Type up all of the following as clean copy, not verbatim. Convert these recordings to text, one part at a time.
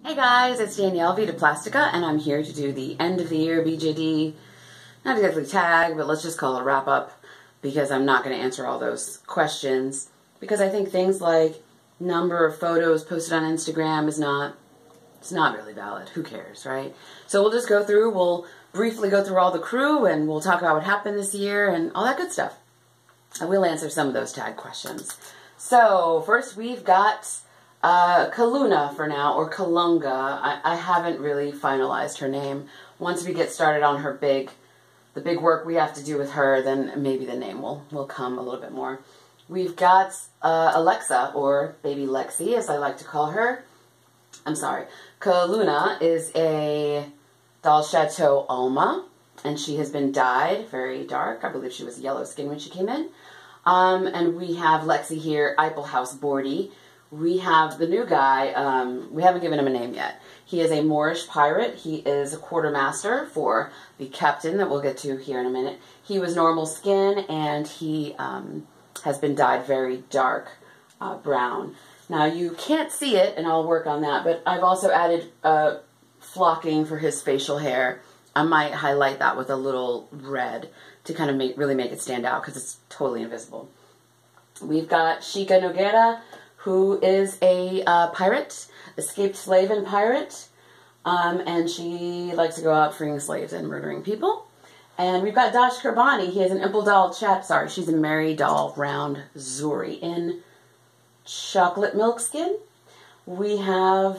Hey guys, it's Danielle Vita Plastica, and I'm here to do the end of the year BJD, not exactly tag, but let's just call it a wrap up, because I'm not going to answer all those questions, because I think things like number of photos posted on Instagram is not really valid. Who cares, right? So we'll just go through, we'll briefly go through all the crew, and we'll talk about what happened this year, and all that good stuff. And we'll answer some of those tag questions. So, first we've got Kaluna for now, or Kalunga. I haven't really finalized her name. Once we get started on her the big work we have to do with her, then maybe the name will come a little bit more. We've got Alexa, or Baby Lexi, as I like to call her. I'm sorry. Kaluna is a Doll Chateau Alma, and she has been dyed very dark. I believe she was yellow skin when she came in. And we have Lexi here, House Bordy. We have the new guy, we haven't given him a name yet. He is a Moorish pirate. He is a quartermaster for the captain that we'll get to here in a minute. He was normal skin, and he has been dyed very dark brown. Now, you can't see it, and I'll work on that, but I've also added flocking for his facial hair. I might highlight that with a little red to kind of really make it stand out, because it's totally invisible. We've got Chica Noguera, who is a pirate, escaped slave and pirate, and she likes to go out freeing slaves and murdering people. And we've got Dash Kerbani. He is an Imple Doll she's a Mary Doll Round Zuri in chocolate milk skin. We have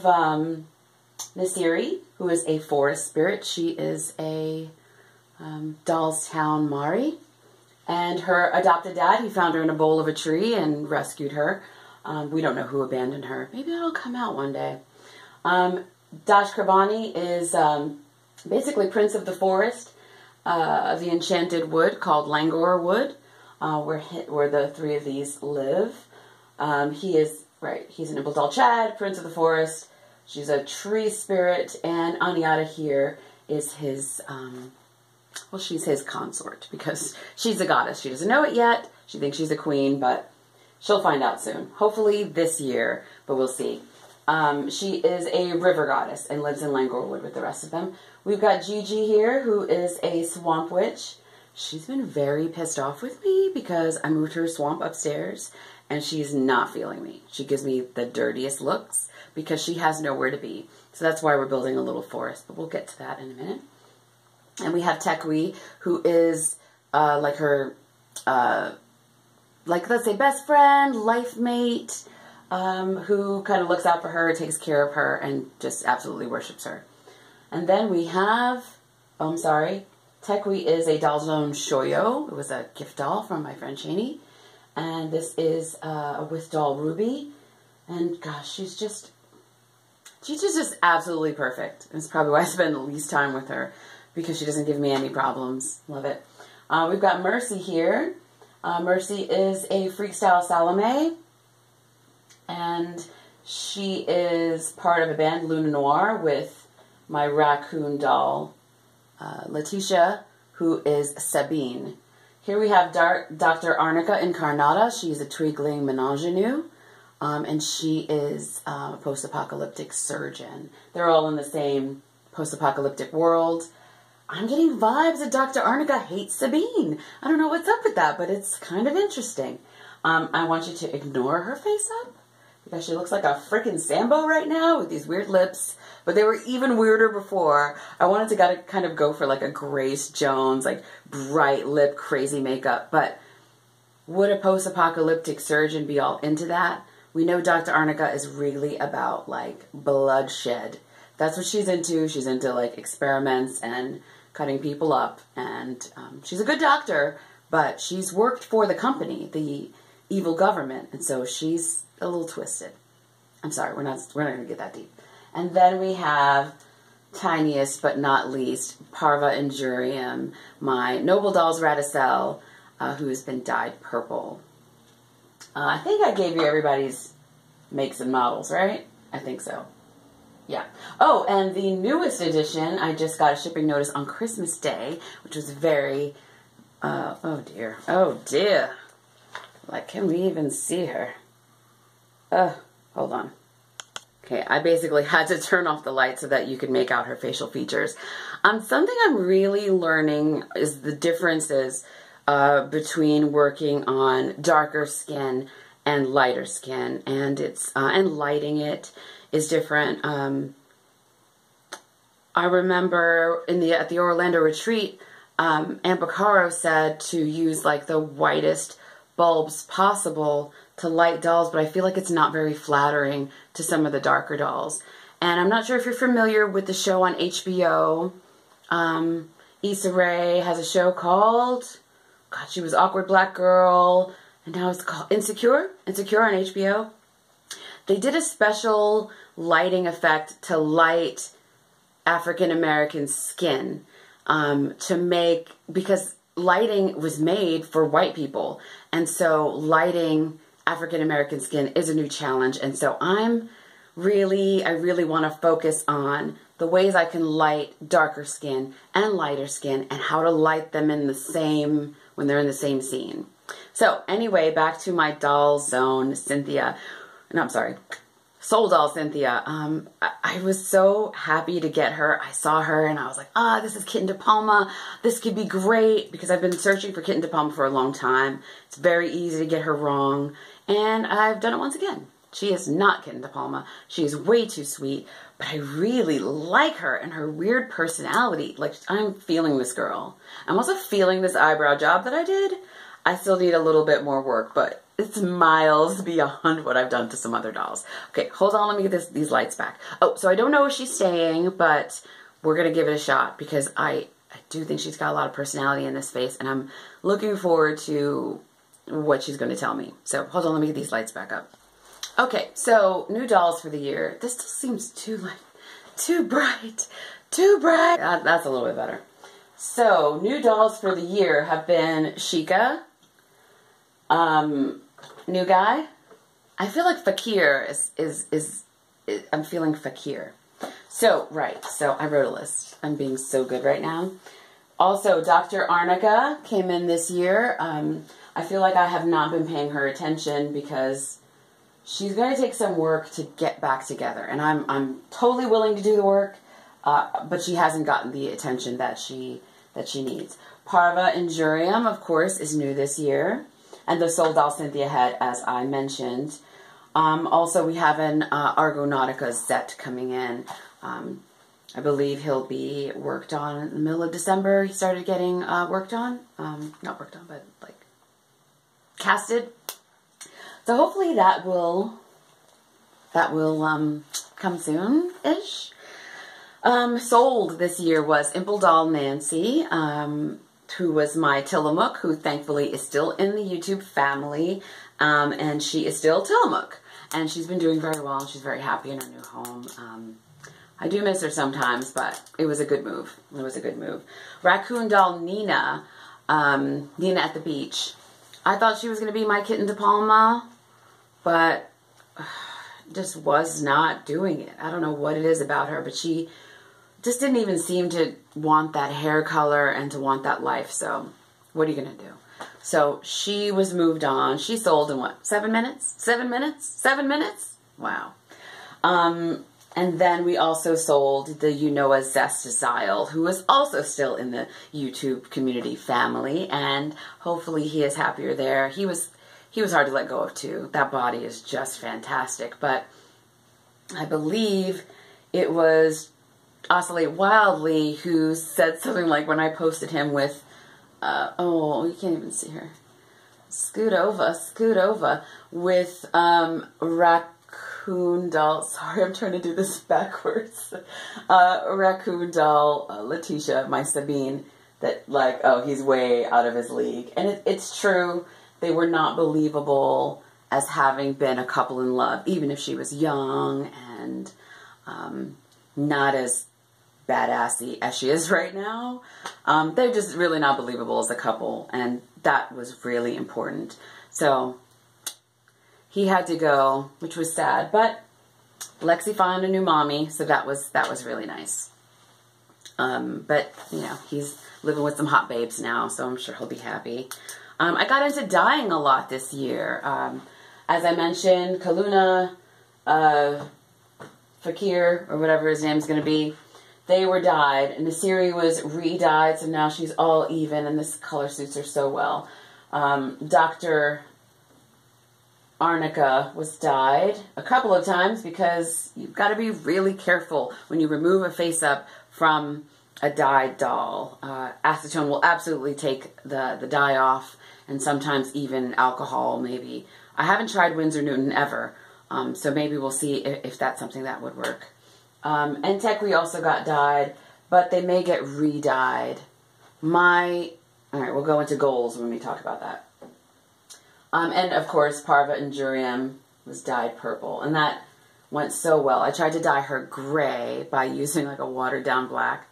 Nasiri, who is a forest spirit. She is a Dollstown Mari. And her adopted dad, he found her in a bowl of a tree and rescued her. We don't know who abandoned her. Maybe that'll come out one day. Dash Kerbani is basically Prince of the Forest, of the Enchanted Wood called Langor Wood, where the three of these live. He's an Imple Doll Chad, Prince of the Forest. She's a tree spirit, and Aniata here is his, she's his consort, because she's a goddess. She doesn't know it yet. She thinks she's a queen, but she'll find out soon. Hopefully this year, but we'll see. She is a river goddess and lives in Langorwood with the rest of them. We've got Gigi here, who is a swamp witch. She's been very pissed off with me because I moved her swamp upstairs, and she's not feeling me. She gives me the dirtiest looks because she has nowhere to be. So that's why we're building a little forest, but we'll get to that in a minute. And we have Tekwi, who is like her... let's say, best friend, life mate, who kind of looks out for her, takes care of her, and just absolutely worships her. And then we have, Tekwi is a Dollzone Shoyo. It was a gift doll from my friend Shani. And this is a with doll Ruby. And gosh, she's just absolutely perfect. It's probably why I spend the least time with her, because she doesn't give me any problems. Love it. We've got Mercy here. Mercy is a freestyle Salome, and she is part of a band, Luna Noir, with my Raccoon doll, Letitia, who is Sabine. Here we have Dr. Arnica Incarnata. She's a Twinkling Menage-a-nous, and she is a post-apocalyptic surgeon. They're all in the same post-apocalyptic world. I'm getting vibes that Dr. Arnica hates Sabine. I don't know what's up with that, but it's kind of interesting. I want you to ignore her face up, because she looks like a freaking Sambo right now with these weird lips. But they were even weirder before. I wanted to kind of go for like a Grace Jones, like bright lip, crazy makeup. But would a post-apocalyptic surgeon be all into that? We know Dr. Arnica is really about like bloodshed. That's what she's into. She's into like experiments and cutting people up, and she's a good doctor, but she's worked for the company, the evil government, and so she's a little twisted. I'm sorry, we're not going to get that deep. And then we have, tiniest but not least, Parva Injurium, my Noble Dolls Radicel, who has been dyed purple. I think I gave you everybody's makes and models, right? I think so. Yeah. Oh, and the newest edition, I just got a shipping notice on Christmas Day, which was very, oh dear. Like, can we even see her? Hold on. Okay, I basically had to turn off the light so that you could make out her facial features. Something I'm really learning is the differences between working on darker skin and lighter skin, and and lighting it is different. I remember at the Orlando retreat, Aunt Bacaro said to use like the whitest bulbs possible to light dolls, but I feel like it's not very flattering to some of the darker dolls. And I'm not sure if you're familiar with the show on HBO. Issa Rae has a show called, God, she was Awkward Black Girl, and now it's called Insecure on HBO. They did a special lighting effect to light African American skin, because lighting was made for white people, and so lighting African American skin is a new challenge. And so I really want to focus on the ways I can light darker skin and lighter skin, and how to light them when they're in the same scene. So anyway, back to my doll zone, Cynthia. No, I'm sorry. Soul doll Cynthia. I was so happy to get her. I saw her and I was like, this is Kitten De Palma. This could be great, because I've been searching for Kitten De Palma for a long time. It's very easy to get her wrong, and I've done it once again. She is not Kitten De Palma. She is way too sweet, but I really like her and her weird personality. Like, I'm feeling this girl. I'm also feeling this eyebrow job that I did. I still need a little bit more work, but it's miles beyond what I've done to some other dolls. Okay, hold on, let me get these lights back. Oh, so I don't know if she's staying, but we're going to give it a shot, because I do think she's got a lot of personality in this face, and I'm looking forward to what she's going to tell me. So hold on, let me get these lights back up. Okay, so new dolls for the year. This still seems too bright. That's a little bit better. So new dolls for the year have been Sheikah, new guy. I feel like Fakir I'm feeling Fakir. So, right, so I wrote a list. I'm being so good right now. Also, Dr. Arnica came in this year. I feel like I have not been paying her attention, because she's going to take some work to get back together. And I'm totally willing to do the work, but she hasn't gotten the attention that she needs. Parva Injurium, of course, is new this year. And the Soul Doll Cynthia had, as I mentioned. Also, we have an Argonautica Zet coming in. I believe he'll be worked on in the middle of December. He started getting worked on. Not worked on, but like casted. So hopefully that will come soon-ish. Sold this year was Imple Doll Nancy, who was my Tillamook, who thankfully is still in the YouTube family, and she is still Tillamook, and she's been doing very well, and she's very happy in her new home. I do miss her sometimes, but it was a good move. It was a good move. Raccoon Doll Nina, Nina at the beach. I thought she was going to be my Kitten De Palma, but just was not doing it. I don't know what it is about her, but she just didn't even seem to want that hair color and to want that life. So what are you going to do? So she was moved on. She sold in what, 7 minutes? 7 minutes? 7 minutes? Wow. And then we also sold the Unoa Zest Zyle, who is also still in the YouTube community family, and hopefully he is happier there. He was hard to let go of too. That body is just fantastic. But I believe it was Oscillate Wildly who said something like, when I posted him with, oh, you can't even see her. Scoot over, with Raccoon Doll, sorry, I'm trying to do this backwards. Raccoon Doll, Letitia, my Sabine, that like, oh, he's way out of his league. And it's true, they were not believable as having been a couple in love, even if she was young and not as badassy as she is right now. They're just really not believable as a couple, and that was really important. So he had to go, which was sad, but Lexi found a new mommy, so that was really nice. But you know, he's living with some hot babes now, so I'm sure he'll be happy. I got into dyeing a lot this year. As I mentioned, Kaluna Fakir, or whatever his name's going to be, they were dyed, and Nasiri was re-dyed, so now she's all even, and this color suits her so well. Dr. Arnica was dyed a couple of times because you've got to be really careful when you remove a face-up from a dyed doll. Acetone will absolutely take the dye off, and sometimes even alcohol, maybe. I haven't tried Winsor Newton ever, so maybe we'll see if that's something that would work. And Tekri also got dyed, but they may get re-dyed. Alright, we'll go into goals when we talk about that. And of course, Parva Injurium was dyed purple, and that went so well. I tried to dye her gray by using like a watered down black.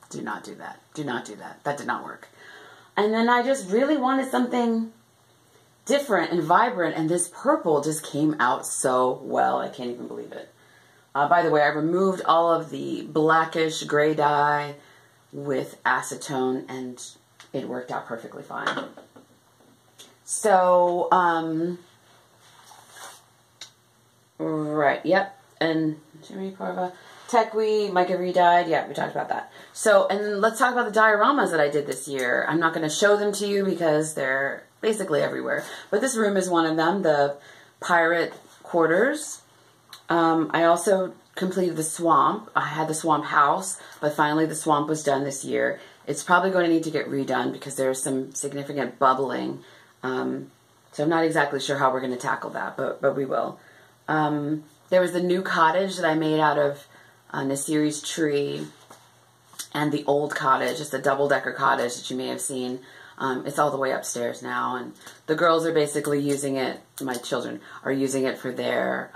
Do not do that. Do not do that. That did not work. And then I just really wanted something different and vibrant, and this purple just came out so well. I can't even believe it. By the way, I removed all of the blackish gray dye with acetone, and it worked out perfectly fine. So, right, yep, and Jimmy Parva, Tekwi, Micah re-dyed, yeah, we talked about that. So, and let's talk about the dioramas that I did this year. I'm not going to show them to you because they're basically everywhere, but this room is one of them, the pirate quarters. I also completed the swamp. I had the swamp house, but finally the swamp was done this year. It's probably going to need to get redone because there's some significant bubbling. So I'm not exactly sure how we're going to tackle that, but we will. There was the new cottage that I made out of Nasiri's tree and the old cottage, just a double-decker cottage that you may have seen. It's all the way upstairs now, and the girls are basically using it, my children are using it for their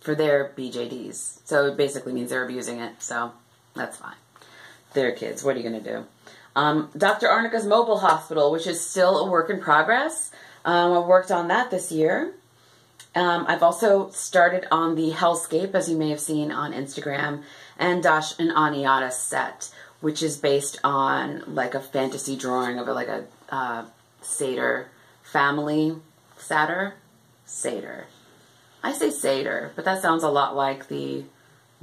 BJDs. So it basically means they're abusing it, so that's fine. They're kids, what are you going to do? Dr. Arnica's mobile hospital, which is still a work in progress. I worked on that this year. I've also started on the Hellscape, as you may have seen on Instagram, and Dash and Aniata set, which is based on like a fantasy drawing of like a satyr family. Seder. I say Seder, but that sounds a lot like the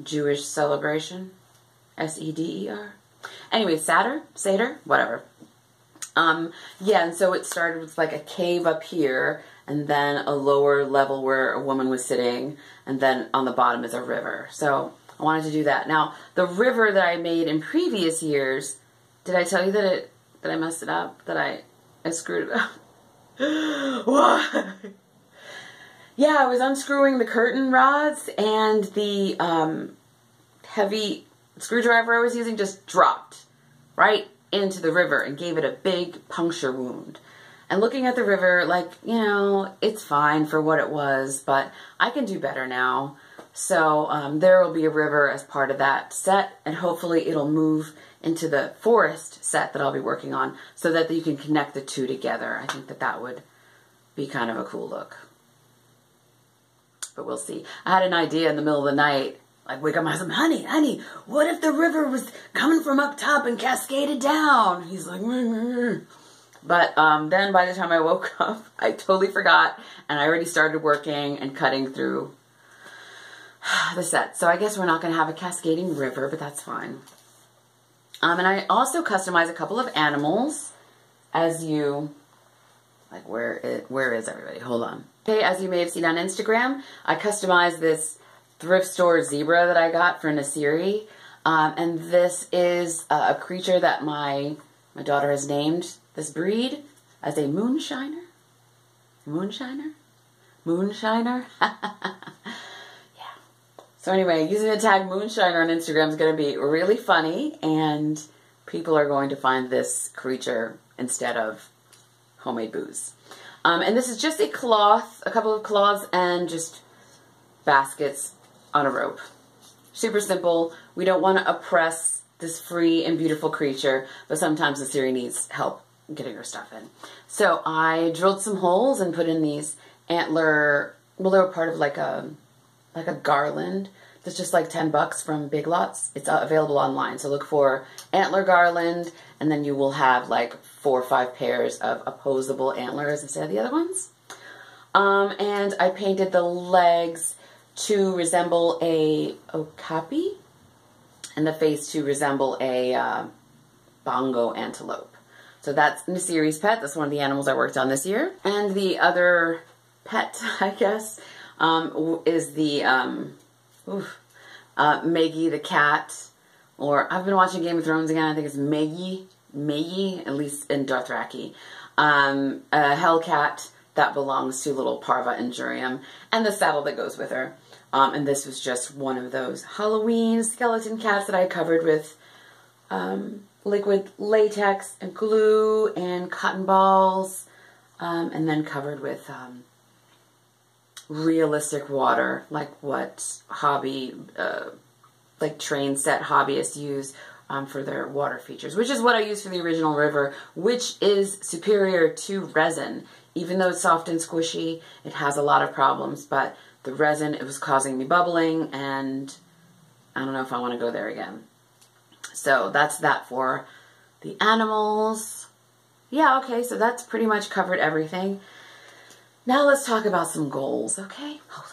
Jewish celebration. S-E-D-E-R. Anyway, Seder, whatever. Yeah, and so it started with like a cave up here, and then a lower level where a woman was sitting, and then on the bottom is a river. So I wanted to do that. Now, the river that I made in previous years, did I tell you that I messed it up? That I screwed it up? What? Yeah, I was unscrewing the curtain rods, and the heavy screwdriver I was using just dropped right into the river and gave it a big puncture wound. And looking at the river, like, you know, it's fine for what it was, but I can do better now. So there will be a river as part of that set, and hopefully it'll move into the forest set that I'll be working on so that you can connect the two together. I think that would be kind of a cool look. But we'll see. I had an idea in the middle of the night. Like, wake up my husband, honey, what if the river was coming from up top and cascaded down? He's like, But then by the time I woke up, I totally forgot, and I already started working and cutting through the set. So I guess we're not going to have a cascading river, but that's fine. And I also customized a couple of animals, as you, like, where is everybody? Hold on. Okay, as you may have seen on Instagram, I customized this thrift store zebra that I got for Nasiri. And this is a creature that my daughter has named this breed as a moonshiner. Moonshiner? Yeah. So anyway, using the tag moonshiner on Instagram is going to be really funny, and people are going to find this creature instead of homemade booze. And this is just a cloth, a couple of cloths, and just baskets on a rope. Super simple. We don't want to oppress this free and beautiful creature, but sometimes the Nasiri needs help getting her stuff in. So I drilled some holes and put in these antler, well, they were part of like a garland. That's just like $10 from Big Lots. It's available online. So look for antler garland, and then you will have like 4 or 5 pairs of opposable antlers instead of the other ones. And I painted the legs to resemble a okapi, and the face to resemble a bongo antelope. So that's Nasiri's pet. That's one of the animals I worked on this year. And the other pet, I guess, is the Maggie the cat. Or I've been watching Game of Thrones again. I think it's Maggie, at least in Dothraki. A hellcat that belongs to little Parva Injurium, and the saddle that goes with her. And this was just one of those Halloween skeleton cats that I covered with liquid latex and glue and cotton balls, and then covered with realistic water, like what like train set hobbyists use for their water features, which is what I used for the original river, which is superior to resin. Even though it's soft and squishy, it has a lot of problems, but the resin, it was causing me bubbling, and I don't know if I want to go there again. So that's that for the animals. Yeah, okay, so that's pretty much covered everything. Now let's talk about some goals, okay? Hold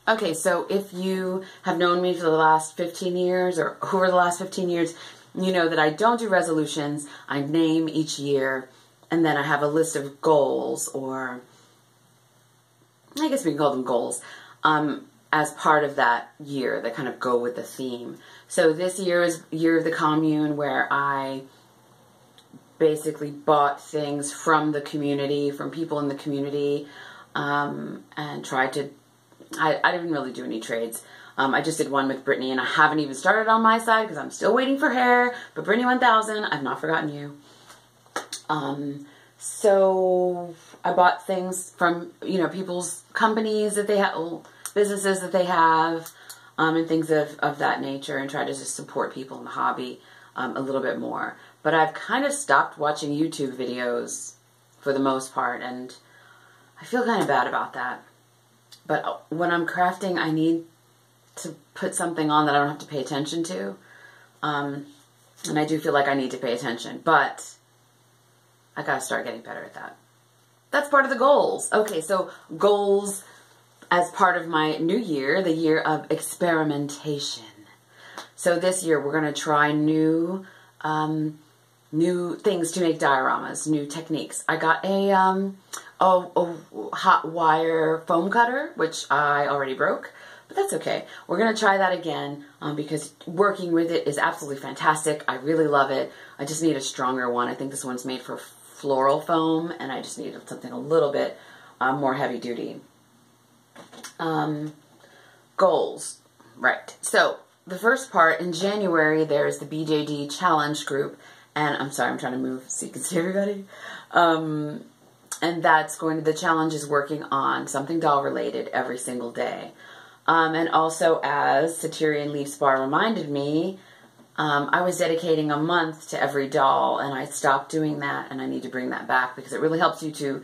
on. Okay, so if you have known me for the last 15 years, or over the last 15 years, you know that I don't do resolutions. I name each year, and then I have a list of goals, or I guess we can call them goals, as part of that year that kind of go with the theme. So this year is Year of the Commune, where I basically bought things from the community, from people in the community, and tried to, I didn't really do any trades. I just did one with Brittany, and I haven't even started on my side because I'm still waiting for hair, but Brittany 1000, I've not forgotten you. So I bought things from, you know, people's companies that they have, businesses that they have, and things of that nature, and try to just support people in the hobby a little bit more. But I've kind of stopped watching YouTube videos for the most part, and I feel kind of bad about that. But when I'm crafting, I need to put something on that I don't have to pay attention to. And I do feel like I need to pay attention, but I gotta start getting better at that. That's part of the goals. Okay, so goals as part of my new year, the year of experimentation. So this year we're gonna try new things to make dioramas, new techniques. I got a hot wire foam cutter, which I already broke, but that's okay. We're gonna try that again because working with it is absolutely fantastic. I really love it. I just need a stronger one. I think this one's made for floral foam, and I just needed something a little bit more heavy duty. Goals, right. So the first part, in January, there's the BJD Challenge Group, and I'm sorry, I'm trying to move so you can see everybody. And that's going to, the challenge is working on something doll related every single day. And also, as Satyrian Leaf Spar reminded me, I was dedicating a month to every doll, and I stopped doing that, and I need to bring that back because it really helps you to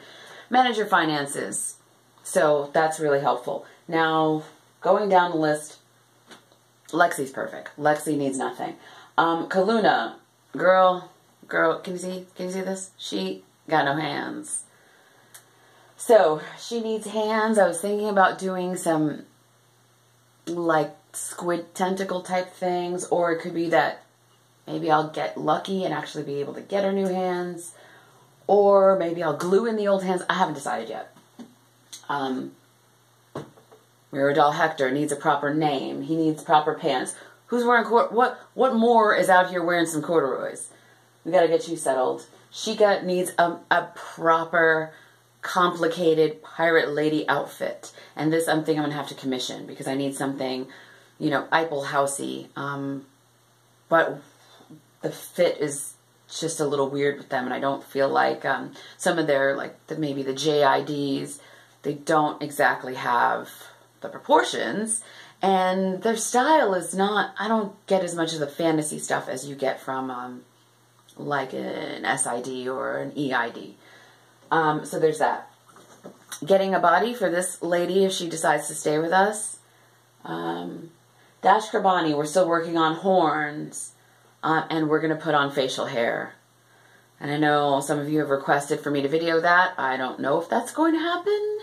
manage your finances. So that's really helpful. Now, going down the list, Lexi's perfect. Lexi needs nothing. Kaluna, girl, can you see this? She got no hands. So, she needs hands. I was thinking about doing some, like, squid tentacle type things, or it could be that maybe I'll get lucky and actually be able to get her new hands, or maybe I'll glue in the old hands. I haven't decided yet. Mirror Doll Hector needs a proper name. He needs proper pants. Who's wearing what more is out here wearing some corduroys? We gotta get you settled. Sheikah needs a proper, complicated pirate lady outfit, and this I'm thinking I'm gonna have to commission because I need something, you know, Eiffel Housey. But the fit is just a little weird with them, and I don't feel like some of their, like maybe the JIDs, they don't exactly have the proportions, and their style is not, I don't get as much of the fantasy stuff as you get from like an SID or an EID. So there's that. Getting a body for this lady if she decides to stay with us. Dash Karbani, we're still working on horns, and we're going to put on facial hair. And I know some of you have requested for me to video that. I don't know if that's going to happen.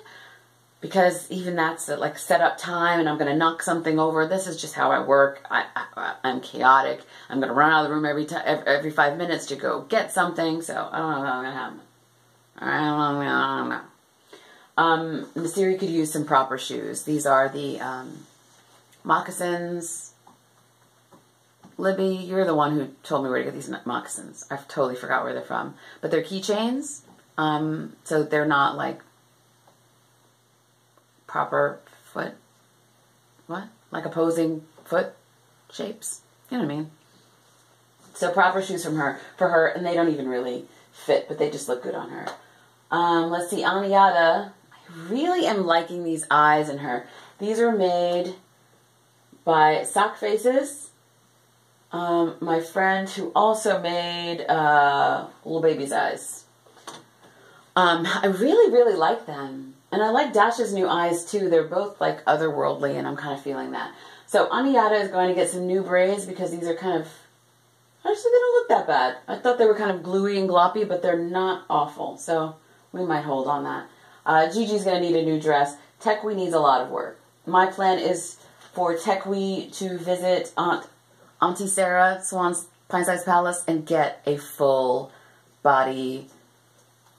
because even that's like set up time and I'm going to knock something over. This is just how I work. I'm chaotic. I'm going to run out of the room every 5 minutes to go get something. So I don't know what's going to happen. I don't know. Myseri could use some proper shoes. These are the moccasins. Libby, you're the one who told me where to get these moccasins. I totally forgot where they're from. But they're keychains. So they're not like proper foot, what? Like opposing foot shapes. You know what I mean? So proper shoes for her, and they don't even really fit, but they just look good on her. Let's see, Aniata. I really am liking these eyes in her. These are made by Sock Faces. My friend who also made Little Baby's eyes. I really, really like them. And I like Dash's new eyes too. They're both like otherworldly, and I'm kind of feeling that. So Aniata is going to get some new braids because these are kind of, actually they don't look that bad. I thought they were kind of gluey and gloppy, but they're not awful. So we might hold on that. Gigi's going to need a new dress. Tekwe needs a lot of work. My plan is for Tekwe to visit Auntie Sarah, Swan's Pine Size Palace, and get a full body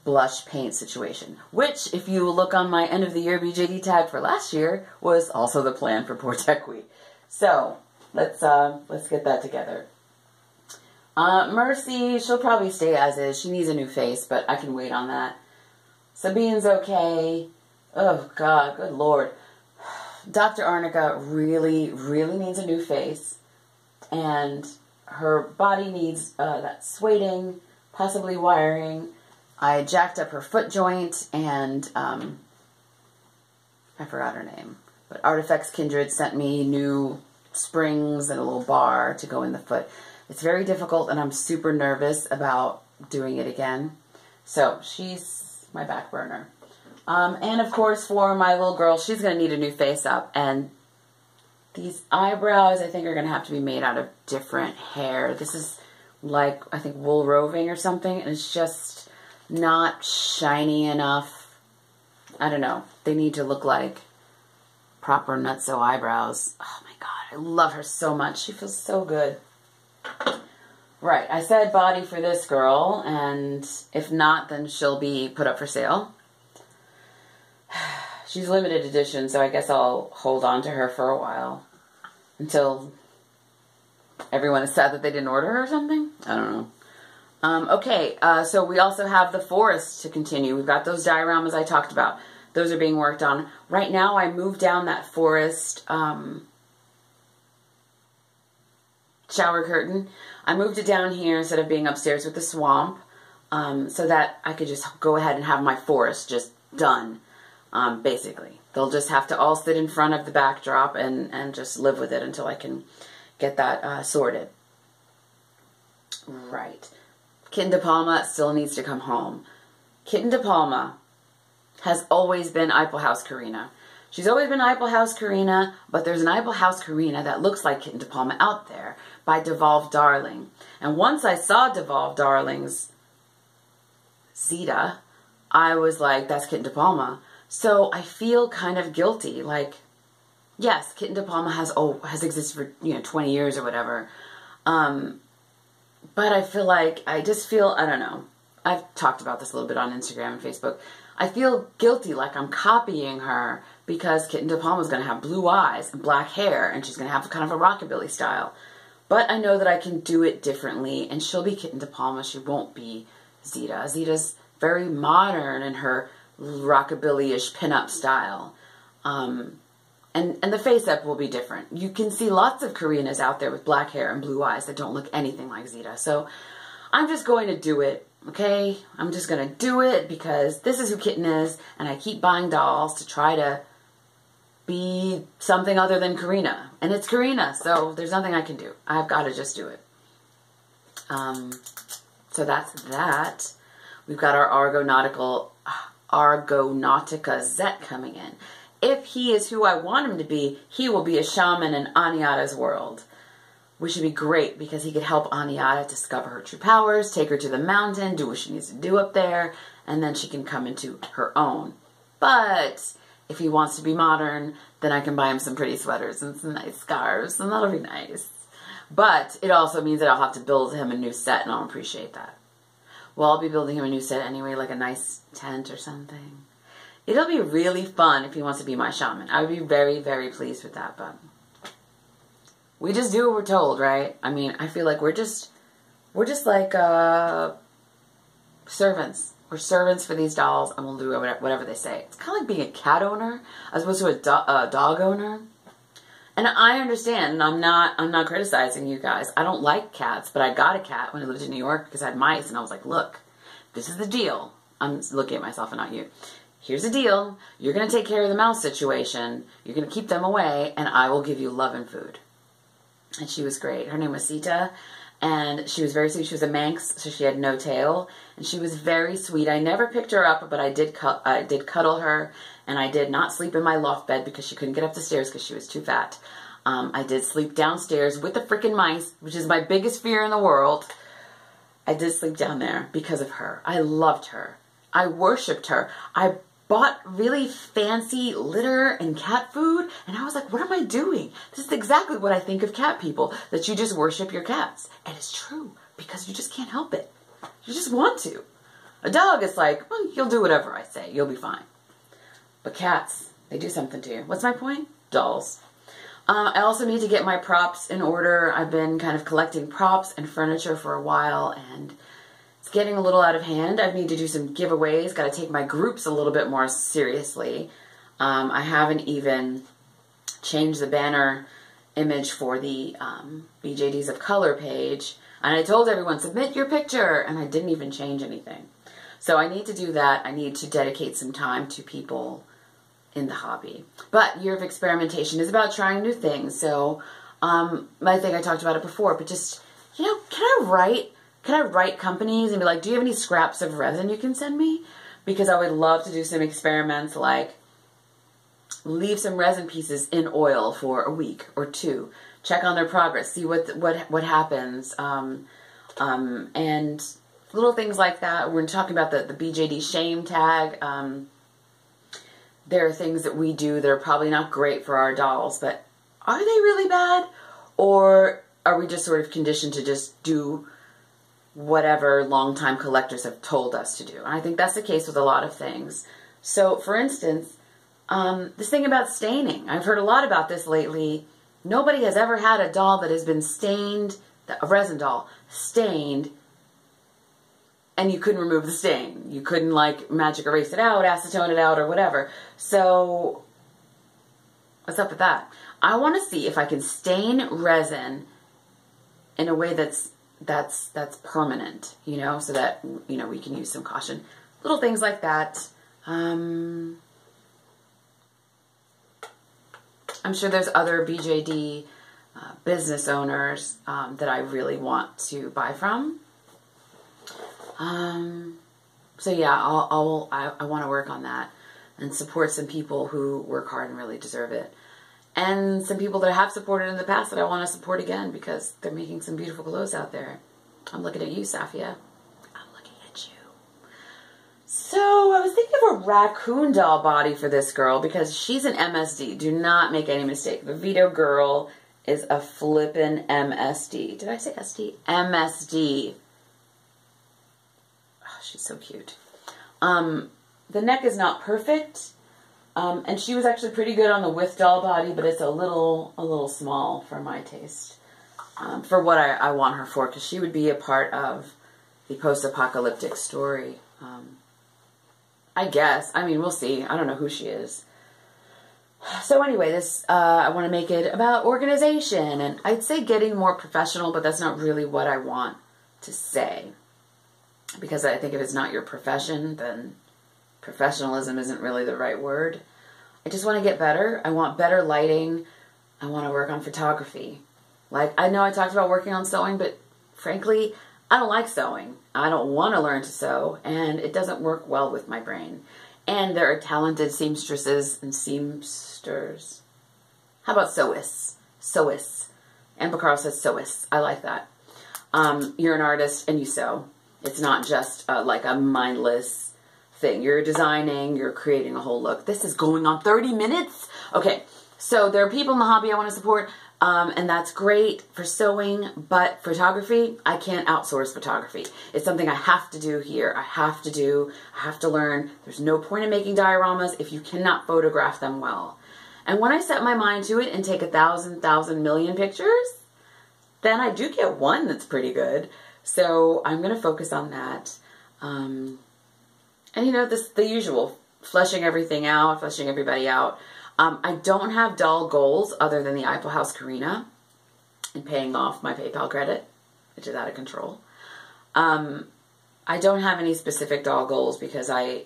blush paint situation, which, if you look on my end of the year BJD tag for last year, was also the plan for poor Tekwe. So let's get that together. Mercy, she'll probably stay as is. She needs a new face, but I can wait on that. Sabine's okay. Oh God, good Lord. Dr. Arnica really, really needs a new face, and her body needs that sueding, possibly wiring. I jacked up her foot joint, and I forgot her name. But Artifacts Kindred sent me new springs and a little bar to go in the foot. It's very difficult, and I'm super nervous about doing it again. So she's my back burner. And of course, for my little girl, she's going to need a new face up. And these eyebrows, I think, are going to have to be made out of different hair. This is like, I think, wool roving or something, and it's just not shiny enough. I don't know. They need to look like proper nutso eyebrows. Oh my God, I love her so much. She feels so good. Right, I said body for this girl, and if not, then she'll be put up for sale. She's limited edition, so I guess I'll hold on to her for a while until everyone is sad that they didn't order her or something. I don't know. Okay, so we also have the forest to continue. We've got those dioramas I talked about. Those are being worked on. Right now, I moved down that forest shower curtain. I moved it down here instead of being upstairs with the swamp, so that I could just go ahead and have my forest just done, basically. They'll just have to all sit in front of the backdrop and just live with it until I can get that sorted. Right. Kitten De Palma still needs to come home. Kitten De Palma has always been Eiffel House Karina. She's always been Eiffel House Karina, but there's an Eiffel House Karina that looks like Kitten De Palma out there by Devolved Darling. And once I saw Devolved Darling's Zeta, I was like, that's Kitten De Palma. So I feel kind of guilty. Like, yes, Kitten De Palma has existed for 20 years or whatever. But I feel like, I don't know. I've talked about this a little bit on Instagram and Facebook. I feel guilty, like I'm copying her because Kitten De Palma is going to have blue eyes and black hair, and she's going to have kind of a rockabilly style. But I know that I can do it differently, and she'll be Kitten De Palma. She won't be Zeta. Zeta's very modern in her rockabilly-ish pinup style. And the face-up will be different. You can see lots of Koreanas out there with black hair and blue eyes that don't look anything like Zeta. So I'm just going to do it, okay? I'm just going to do it because this is who Kitten is, and I keep buying dolls to try to be something other than Karina. And it's Karina, so there's nothing I can do. I've got to just do it. So that's that. We've got our Argonautica Zet coming in. If he is who I want him to be, he will be a shaman in Aniata's world, which would be great because he could help Aniata discover her true powers, take her to the mountain, do what she needs to do up there, and then she can come into her own. But if he wants to be modern, then I can buy him some pretty sweaters and some nice scarves, and that'll be nice. But it also means that I'll have to build him a new set, and I'll appreciate that. Well, I'll be building him a new set anyway, like a nice tent or something. It'll be really fun if he wants to be my shaman. I would be very, very pleased with that, but we just do what we're told, right? I mean, I feel like we're just like servants. We're servants for these dolls, and we'll do whatever they say. It's kind of like being a cat owner as opposed to a dog owner. And I understand, and I'm not criticizing you guys. I don't like cats, but I got a cat when I lived in New York because I had mice, and I was like, look, this is the deal. I'm looking at myself and not you. Here's the deal. You're going to take care of the mouse situation. You're going to keep them away, and I will give you love and food. And she was great. Her name was Sita, and she was very sweet. She was a Manx, so she had no tail, and she was very sweet. I never picked her up, but I did cuddle her, and I did not sleep in my loft bed because she couldn't get up the stairs because she was too fat. I did sleep downstairs with the freaking mice, which is my biggest fear in the world. I did sleep down there because of her. I loved her. I worshipped her. I bought really fancy litter and cat food, and I was like, what am I doing? This is exactly what I think of cat people, that you just worship your cats. And it's true, because you just can't help it. You just want to. A dog is like, well, you'll do whatever I say. You'll be fine. But cats, they do something to you. What's my point? Dolls. I also need to get my props in order. I've been kind of collecting props and furniture for a while, and it's getting a little out of hand. I need to do some giveaways. Got to take my groups a little bit more seriously. I haven't even changed the banner image for the BJDs of Color page. And I told everyone, submit your picture. And I didn't even change anything. So I need to do that. I need to dedicate some time to people in the hobby. But Year of Experimentation is about trying new things. So I think I talked about it before. But just, you know, can I write companies and be like, do you have any scraps of resin you can send me? Because I would love to do some experiments, like leave some resin pieces in oil for a week or two, check on their progress, see what happens, and little things like that. We're talking about the BJD shame tag. There are things that we do that are probably not great for our dolls, but are they really bad? Or are we just sort of conditioned to just do whatever longtime collectors have told us to do? And I think that's the case with a lot of things. So, for instance, this thing about staining. I've heard a lot about this lately. Nobody has ever had a doll that has been stained, a resin doll, stained, and you couldn't remove the stain. You couldn't, like, magic erase it out, acetone it out, or whatever. So, what's up with that? I want to see if I can stain resin in a way that's permanent, you know, so that, you know, we can use some caution. Little things like that. I'm sure there's other BJD business owners that I really want to buy from. So yeah, I want to work on that and support some people who work hard and really deserve it. And some people that I have supported in the past that I want to support again because they're making some beautiful clothes out there. I'm looking at you, Safia. I'm looking at you. So I was thinking of a raccoon doll body for this girl because she's an MSD. Do not make any mistake. The Vito girl is a flippin' MSD. Did I say SD? MSD. Oh, she's so cute. The neck is not perfect. And she was actually pretty good on the with doll body, but it's a little small for my taste. For what I want her for, because she would be a part of the post-apocalyptic story. I guess. I mean, we'll see. I don't know who she is. So anyway, this I want to make it about organization, and I'd say getting more professional, but that's not really what I want to say. Because I think if it's not your profession, then professionalism isn't really the right word. I just want to get better. I want better lighting. I want to work on photography. Like, I know I talked about working on sewing, but frankly, I don't like sewing. I don't want to learn to sew, and it doesn't work well with my brain. And there are talented seamstresses and seamsters. How about sewists? Sewists. Amber Carl says sewists. I like that. You're an artist and you sew. It's not just like a mindless thing. You're designing, you're creating a whole look. This is going on 30 minutes. Okay, so there are people in the hobby I want to support, and that's great for sewing, but photography, I can't outsource photography. It's something I have to do here. I have to do, I have to learn. There's no point in making dioramas if you cannot photograph them well. And when I set my mind to it and take 1,000 million pictures, then I do get one that's pretty good. So I'm going to focus on that. And you know, the usual, fleshing everything out, fleshing everybody out. I don't have doll goals other than the Eiffel House Karina and paying off my PayPal credit, which is out of control. I don't have any specific doll goals because I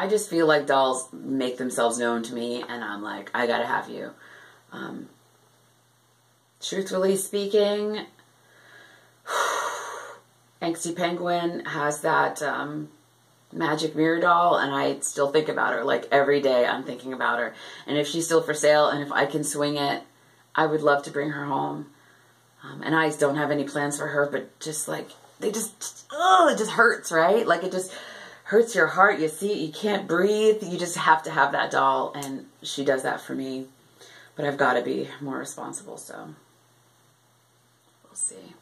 just feel like dolls make themselves known to me, and I'm like, I gotta have you. Truthfully speaking, Angsty Penguin has that magic mirror doll, and I still think about her. Like, every day I'm thinking about her. And if she's still for sale and if I can swing it, I would love to bring her home. And I don't have any plans for her, but just like, it just hurts, right? Like, it just hurts your heart. You see it, you can't breathe. You just have to have that doll, and she does that for me. But I've got to be more responsible, so we'll see.